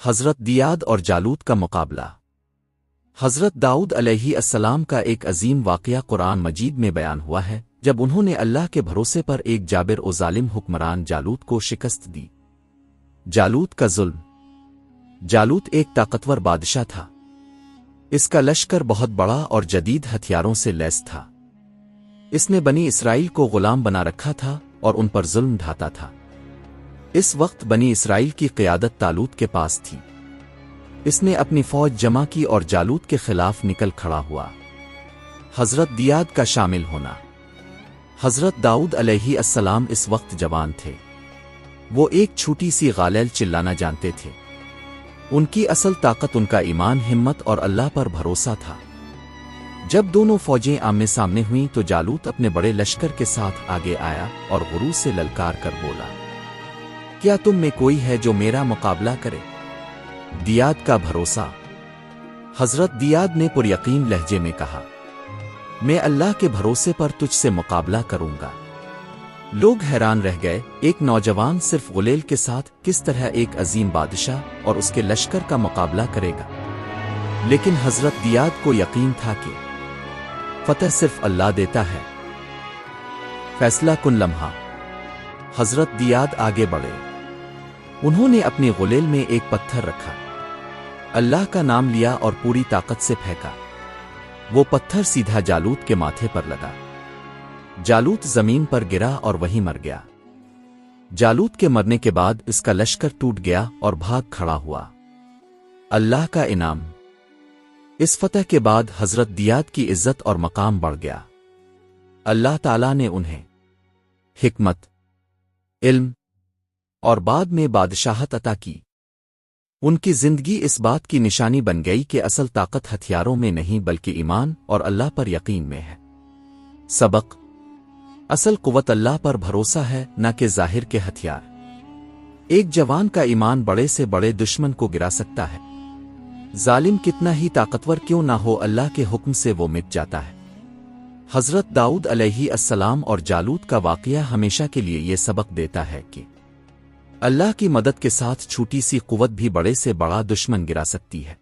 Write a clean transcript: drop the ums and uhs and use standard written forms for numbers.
حضرت دیاد اور جالوت کا مقابلہ۔ حضرت داؤد علیہ السلام کا ایک عظیم واقعہ قرآن مجید میں بیان ہوا ہے جب انہوں نے اللہ کے بھروسے پر ایک جابر و ظالم حکمران جالوت کو شکست دی۔ جالوت کا ظلم۔ جالوت ایک طاقتور بادشاہ تھا۔ اس کا لشکر بہت بڑا اور جدید ہتھیاروں سے لیس تھا۔ اس نے بنی اسرائیل کو غلام بنا رکھا تھا اور ان پر ظلم ڈھاتا تھا۔ اس وقت بنی اسرائیل کی قیادت طالوت کے پاس تھی۔ اس نے اپنی فوج جمع کی اور جالوت کے خلاف نکل کھڑا ہوا۔ حضرت دیاد کا شامل ہونا۔ حضرت داؤد علیہ السلام اس وقت جوان تھے۔ وہ ایک چھوٹی سی غالیل چلانا جانتے تھے۔ ان کی اصل طاقت ان کا ایمان، ہمت اور اللہ پر بھروسہ تھا۔ جب دونوں فوجیں آمنے سامنے ہوئیں تو جالوت اپنے بڑے لشکر کے ساتھ آگے آیا اور غرور سے للکار کر بولا، کیا تم میں کوئی ہے جو میرا مقابلہ کرے؟ دیاد کا بھروسہ۔ حضرت دیاد نے پر یقین لہجے میں کہا، میں اللہ کے بھروسے پر تجھ سے مقابلہ کروں گا۔ لوگ حیران رہ گئے، ایک نوجوان صرف غلیل کے ساتھ کس طرح ایک عظیم بادشاہ اور اس کے لشکر کا مقابلہ کرے گا؟ لیکن حضرت دیاد کو یقین تھا کہ فتح صرف اللہ دیتا ہے۔ فیصلہ کن لمحہ۔ حضرت دیاد آگے بڑھے۔ انہوں نے اپنی غلیل میں ایک پتھر رکھا، اللہ کا نام لیا اور پوری طاقت سے پھینکا۔ وہ پتھر سیدھا جالوت کے ماتھے پر لگا۔ جالوت زمین پر گرا اور وہیں مر گیا۔ جالوت کے مرنے کے بعد اس کا لشکر ٹوٹ گیا اور بھاگ کھڑا ہوا۔ اللہ کا انعام۔ اس فتح کے بعد حضرت دیاد کی عزت اور مقام بڑھ گیا۔ اللہ تعالیٰ نے انہیں حکمت، علم اور بعد میں بادشاہت عطا کی۔ ان کی زندگی اس بات کی نشانی بن گئی کہ اصل طاقت ہتھیاروں میں نہیں بلکہ ایمان اور اللہ پر یقین میں ہے۔ سبق: اصل قوت اللہ پر بھروسہ ہے، نہ کہ ظاہر کے ہتھیار۔ ایک جوان کا ایمان بڑے سے بڑے دشمن کو گرا سکتا ہے۔ ظالم کتنا ہی طاقتور کیوں نہ ہو، اللہ کے حکم سے وہ مٹ جاتا ہے۔ حضرت داؤد علیہ السلام اور جالوت کا واقعہ ہمیشہ کے لیے یہ سبق دیتا ہے کہ اللہ کی مدد کے ساتھ چھوٹی سی قوت بھی بڑے سے بڑا دشمن گرا سکتی ہے۔